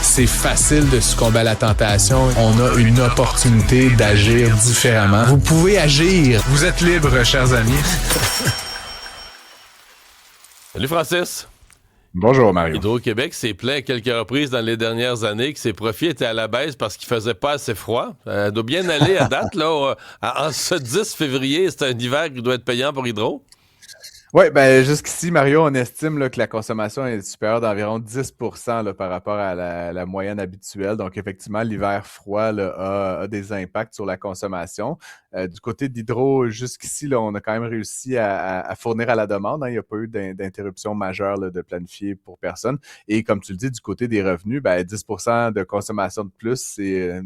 C'est facile de succomber à la tentation. On a une opportunité d'agir différemment. Vous pouvez agir. Vous êtes libres, chers amis. Salut Francis. Bonjour Mario. Hydro-Québec s'est plaint à quelques reprises dans les dernières années que ses profits étaient à la baisse parce qu'il faisait pas assez froid. Ça doit bien aller à date, là. En ce 10 février, c'est un hiver qui doit être payant pour Hydro. Oui, ben jusqu'ici, Mario, on estime là, que la consommation est supérieure d'environ 10% là, par rapport à la moyenne habituelle. Donc, effectivement, l'hiver froid là, a des impacts sur la consommation. Du côté d'Hydro, jusqu'ici, là, on a quand même réussi à fournir à la demande. Hein. Il n'y a pas eu d'interruption majeure là, de planifier pour personne. Et comme tu le dis, du côté des revenus, ben 10% de consommation de plus, c'est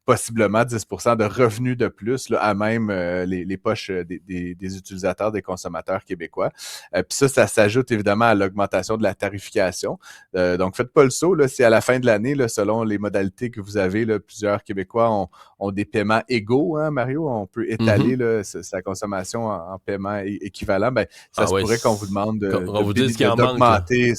possiblement 10% de revenus de plus là, à même les poches des utilisateurs, des consommateurs québécois. Puis ça s'ajoute évidemment à l'augmentation de la tarification. Donc, faites pas le saut. Là, si à la fin de l'année, là, selon les modalités que vous avez, là, plusieurs Québécois ont des paiements égaux, hein, Mario? On peut étaler là, sa consommation en paiement équivalent. Ben, ça se pourrait qu'on vous demande d'augmenter.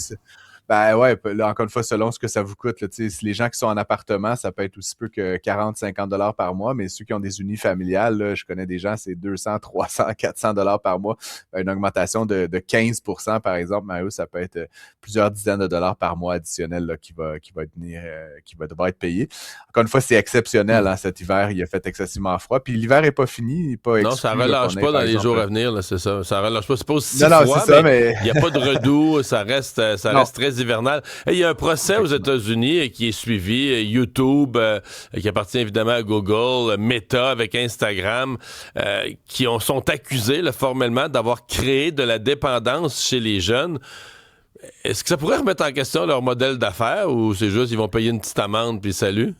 Ben ouais, là, encore une fois, selon ce que ça vous coûte. Là, si les gens qui sont en appartement, ça peut être aussi peu que 40-50 $ par mois, mais ceux qui ont des unifamiliales, là, je connais des gens, c'est 200, 300, 400 $ par mois. Une augmentation de 15%, par exemple, Mario, ça peut être plusieurs dizaines de dollars par mois additionnels là, qui va devoir être payé. Encore une fois, c'est exceptionnel. Hein, cet hiver, il a fait excessivement froid. Puis l'hiver n'est pas fini, il n'est pas exclu. Non, ça relâche pas dans les jours à venir, là, c'est ça. Ça relâche pas. C'est pas aussi froid, c'est ça, mais il n'y a pas de redoux, ça reste très hivernal. Il y a un procès aux États-Unis qui est suivi, YouTube, qui appartient évidemment à Google, Meta avec Instagram, qui sont accusés là, formellement d'avoir créé de la dépendance chez les jeunes. Est-ce que ça pourrait remettre en question leur modèle d'affaires ou c'est juste qu'ils vont payer une petite amende puis salut?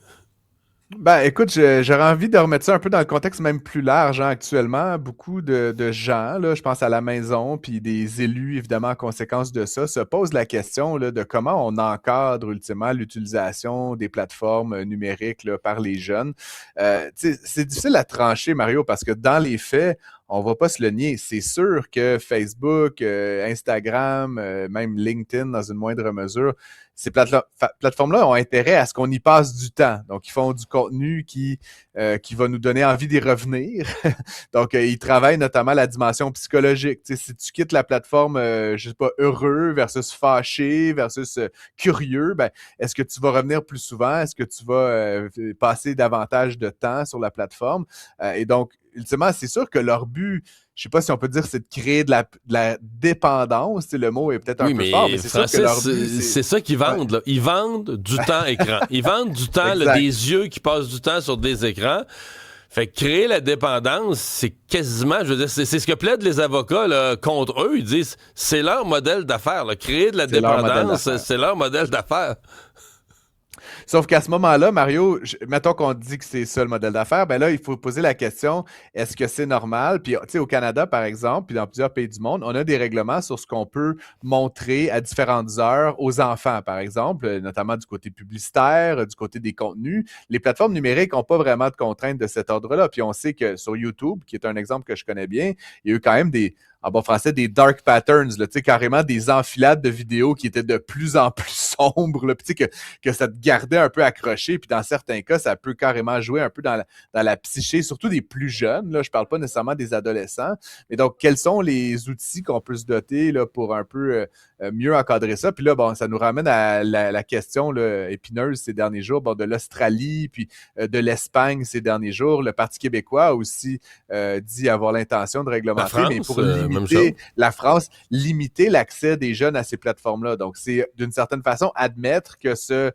Ben, écoute, j'aurais envie de remettre ça un peu dans le contexte même plus large. Hein. Actuellement, beaucoup de gens, là, je pense à la maison, puis des élus, évidemment, en conséquence de ça, se posent la question là, de comment on encadre ultimement l'utilisation des plateformes numériques là, par les jeunes. C'est difficile à trancher, Mario, parce que dans les faits, on va pas se le nier. C'est sûr que Facebook, Instagram, même LinkedIn, dans une moindre mesure, ces plateformes-là ont intérêt à ce qu'on y passe du temps. Donc, ils font du contenu qui va nous donner envie d'y revenir. Donc, ils travaillent notamment la dimension psychologique. Tu sais, si tu quittes la plateforme, je sais pas, heureux versus fâché versus curieux, ben, est-ce que tu vas revenir plus souvent? Est-ce que tu vas passer davantage de temps sur la plateforme? Et donc, ultimement, c'est sûr que leur but, je sais pas si on peut dire, c'est de créer de la dépendance. Tu sais, le mot est peut-être un peu fort, mais c'est Francis, sûr que leur but, c'est ça qu'ils vendent. Là. Ils vendent du temps écran. Ils vendent du temps, là, des yeux qui passent du temps sur des écrans. Fait que créer la dépendance, c'est quasiment, je veux dire, c'est ce que plaident les avocats là, contre eux. Ils disent, c'est leur modèle d'affaires. Là. Créer de la dépendance, c'est leur modèle d'affaires. Sauf qu'à ce moment-là, Mario, mettons qu'on dit que c'est ça le modèle d'affaires, ben là, il faut poser la question, est-ce que c'est normal? Puis, tu sais, au Canada, par exemple, puis dans plusieurs pays du monde, on a des règlements sur ce qu'on peut montrer à différentes heures aux enfants, par exemple, notamment du côté publicitaire, du côté des contenus. Les plateformes numériques n'ont pas vraiment de contraintes de cet ordre-là. Puis on sait que sur YouTube, qui est un exemple que je connais bien, il y a eu quand même en bon français, des dark patterns, là, carrément des enfilades de vidéos qui étaient de plus en plus sombres, là, que ça te gardait un peu accroché, puis dans certains cas, ça peut carrément jouer un peu dans la psyché, surtout des plus jeunes, là, je parle pas nécessairement des adolescents, mais donc, quels sont les outils qu'on peut se doter là, pour un peu mieux encadrer ça? Puis là, bon, ça nous ramène à la question là, épineuse ces derniers jours, bon, de l'Australie, puis de l'Espagne ces derniers jours. Le Parti québécois a aussi dit avoir l'intention de réglementer, mais pour limiter la France, limiter l'accès des jeunes à ces plateformes-là. Donc, c'est d'une certaine façon admettre que ce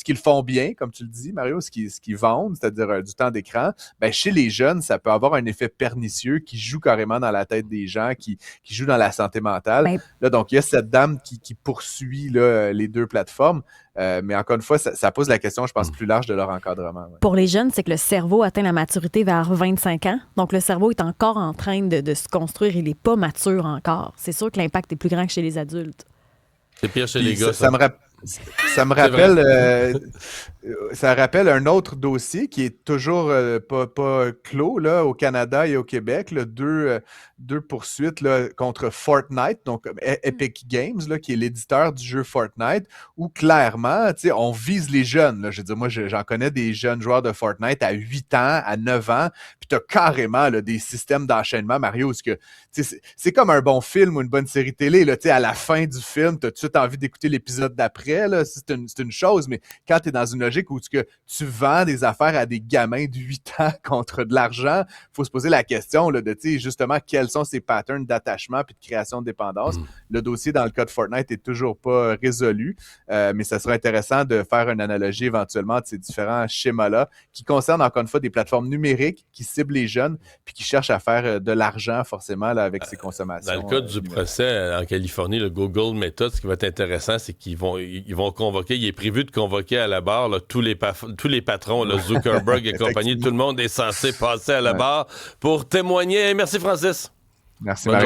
qu'ils font bien, comme tu le dis, Mario, ce qu'ils vendent, c'est-à-dire du temps d'écran, ben, chez les jeunes, ça peut avoir un effet pernicieux qui joue carrément dans la tête des gens, qui joue dans la santé mentale. Ben, là, donc, il y a cette dame qui poursuit là, les deux plateformes. Mais encore une fois, ça pose la question, je pense, plus large de leur encadrement. Ouais. Pour les jeunes, c'est que le cerveau atteint la maturité vers 25 ans. Donc, le cerveau est encore en train de se construire. Il n'est pas mature encore. C'est sûr que l'impact est plus grand que chez les adultes. C'est pire chez les gars, ça me rappelle ça rappelle un autre dossier qui est toujours pas clos là, au Canada et au Québec. Là, deux poursuites là, contre Fortnite, donc Epic Games, là, qui est l'éditeur du jeu Fortnite, où clairement, on vise les jeunes. Là. Je veux dire, moi, j'en connais des jeunes joueurs de Fortnite à 8 ans, à 9 ans, puis tu as carrément là, des systèmes d'enchaînement, Mario, parce que c'est comme un bon film ou une bonne série télé. Là, à la fin du film, tu as tout de suite envie d'écouter l'épisode d'après. Là, c'est une chose, mais quand tu es dans une logique où tu vends des affaires à des gamins de 8 ans contre de l'argent, il faut se poser la question là, de justement quels sont ces patterns d'attachement puis de création de dépendance. Le dossier dans le cas de Fortnite est toujours pas résolu, mais ça serait intéressant de faire une analogie éventuellement de ces différents schémas-là qui concernent encore une fois des plateformes numériques qui ciblent les jeunes puis qui cherchent à faire de l'argent forcément là, avec ces consommations. Dans le cas du procès en Californie, le Google Meta, ce qui va être intéressant, c'est qu'ils vont convoquer, il est prévu de convoquer à la barre là, tous les patrons, là, Zuckerberg et compagnie, tout le monde est censé passer à la barre pour témoigner. Merci Francis. Merci Mario.